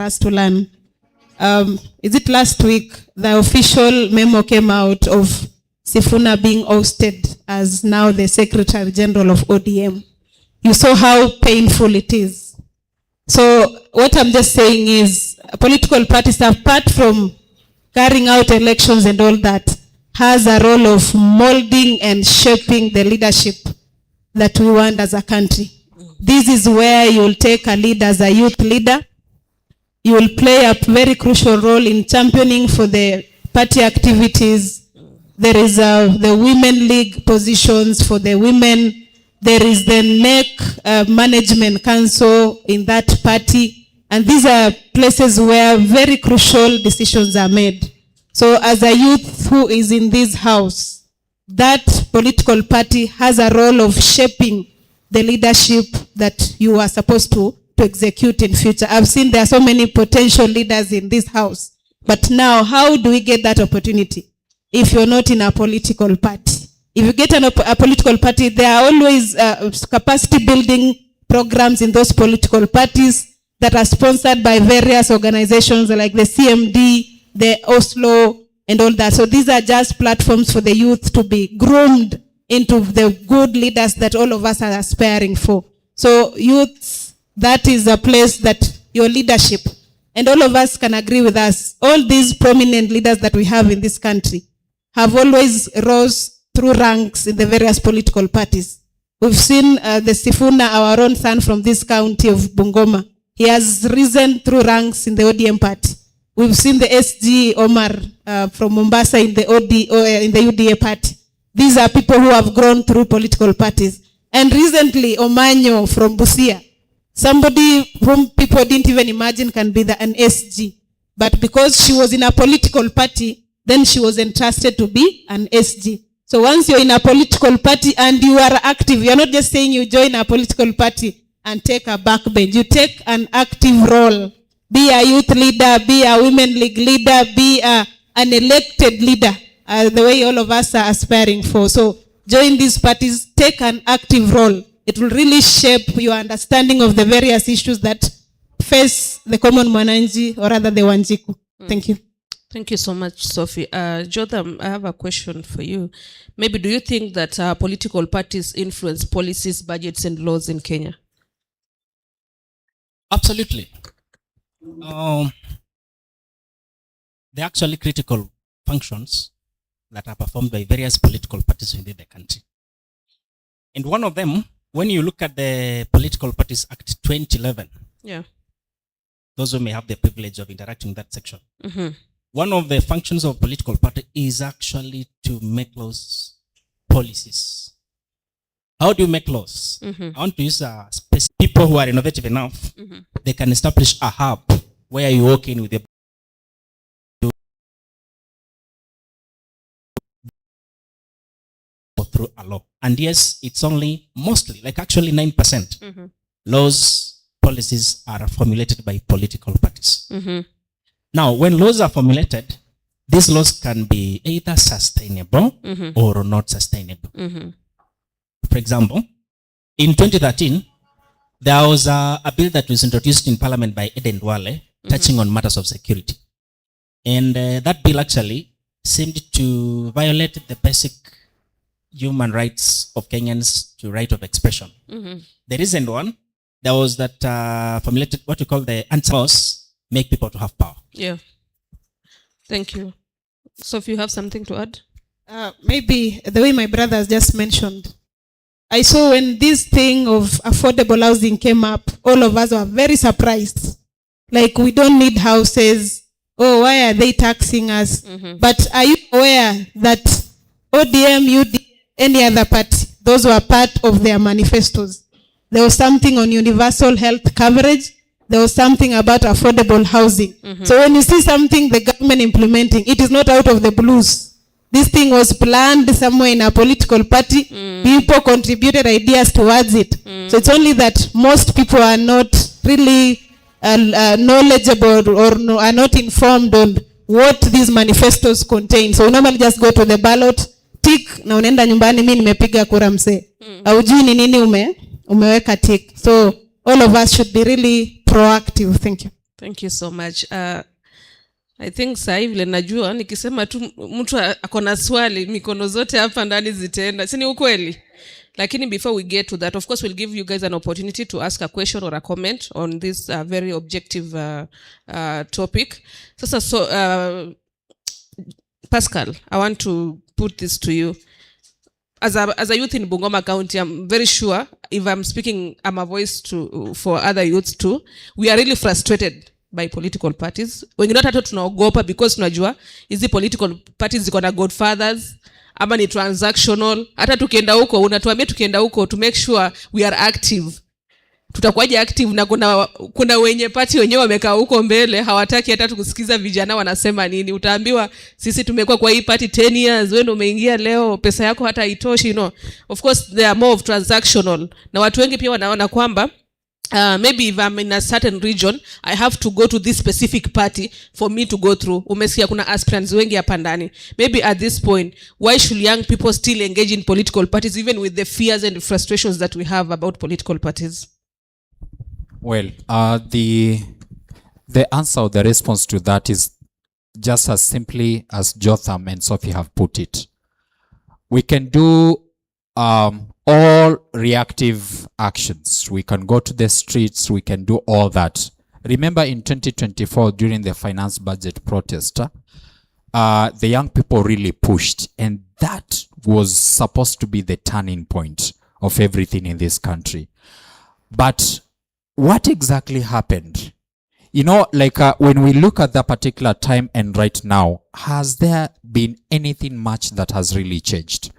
us to learn. Is it last week, the official memo came out of Sifuna being ousted as now the Secretary General of ODM. You saw how painful it is. So what I'm just saying is, political parties, apart from carrying out elections and all that, has a role of molding and shaping the leadership that we want as a country. This is where you will take a lead as a youth leader. You will play a very crucial role in championing for the party activities. There is the Women League positions for the women. There is the NEC Management Council in that party. And these are places where very crucial decisions are made. So as a youth who is in this house, that political party has a role of shaping the leadership that you are supposed to execute in future. I've seen there are so many potential leaders in this house. But now, how do we get that opportunity if you're not in a political party? If you get a political party, there are always capacity building programs in those political parties that are sponsored by various organizations like the CMD, the Oslo, and all that. So these are just platforms for the youth to be groomed into the good leaders that all of us are aspiring for. So youths, that is a place that your leadership, and all of us can agree with us, all these prominent leaders that we have in this country have always rose through ranks in the various political parties. We've seen the Sifuna, our own son from this county of Bungoma. He has risen through ranks in the ODM party. We've seen the SG Omar from Mombasa in the UDA party. These are people who have grown through political parties. And recently, Omanyo from Busia, somebody whom people didn't even imagine can be an SG. But because she was in a political party, then she was entrusted to be an SG. So once you're in a political party and you are active, you're not just saying you join a political party and take a backbench. You take an active role. Be a youth leader, be a women league leader, be an elected leader, the way all of us are aspiring for. So join these parties, take an active role. It will really shape your understanding of the various issues that face the common Mwananchi, or rather the Wanjiku. Thank you. Thank you so much, Sophie. Jotham, I have a question for you. Maybe do you think that political parties influence policies, budgets, and laws in Kenya? Absolutely. They're actually critical functions that are performed by various political parties within the country. And one of them, when you look at the Political Parties Act 2011, yeah, those who may have the privilege of interacting in that section, one of the functions of political party is actually to make laws, policies. How do you make laws? I want to use people who are innovative enough. They can establish a hub where you walk in with your through a law. And yes, it's only mostly, like actually 9%. Laws, policies are formulated by political parties. Now, when laws are formulated, these laws can be either sustainable or not sustainable. For example, in 2013, there was a bill that was introduced in Parliament by Eden Duale touching on matters of security. And that bill actually seemed to violate the basic human rights of Kenyans to right of expression. The recent one, there was that formulated what we call the anti-laws make people to have power. Yeah. Thank you. So if you have something to add? Maybe the way my brother has just mentioned, I saw when this thing of affordable housing came up, all of us were very surprised. Like, we don't need houses. Oh, why are they taxing us? But are you aware that ODM, UD, any other party, those were part of their manifestos? There was something on universal health coverage. There was something about affordable housing. So when you see something the government implementing, it is not out of the blues. This thing was planned somewhere in a political party. People contributed ideas towards it. So it's only that most people are not really knowledgeable or are not informed on what these manifestos contain. So we normally just go to the ballot, tick, na unaenda nyumbani mimi nimepiga kura mzee. Haujui ni nini umeweka tick. So all of us should be really proactive. Thank you. Thank you so much. I think sasa vile najua nikisema tu mtu ako na swali mikono zote hapa ndani zitaenda. Si ni ukweli? Lakini before we get to that, of course we'll give you guys an opportunity to ask a question or a comment on this very objective topic. Sasa Pascal, I want to put this to you. As a youth in Bungoma County, I'm very sure if I'm speaking, I'm a voice for other youths too. We are really frustrated by political parties. Wengine hata tunaogopa because tunajua hizi political parties ziko na godfathers ama ni transactional. Hata tukienda huko unatuambia tukienda huko to make sure we are active. Tutakuwaje active na kuna wenye party wenyewe wamekaa huko mbele hawataki hata tukusikiza vijana wanasema nini. Utaambiwa sisi tumekuwa kwa hii party 10 years, wewe ndio umeingia leo, pesa yako hata haitoshi, you know. Of course they are more of transactional. Na watu wengi pia wanaona kwamba maybe if I'm in a certain region, I have to go to this specific party for me to go through. Umesikia kuna aspirants wengi hapa ndani. Maybe at this point, why should young people still engage in political parties even with the fears and frustrations that we have about political parties? Well, the answer or the response to that is just as simply as Jotham and Sophie have put it. We can do all reactive actions. We can go to the streets. We can do all that. Remember in 2024 during the finance budget protest, the young people really pushed, and that was supposed to be the turning point of everything in this country. But what exactly happened? You know, like when we look at that particular time and right now, has there been anything much that has really changed?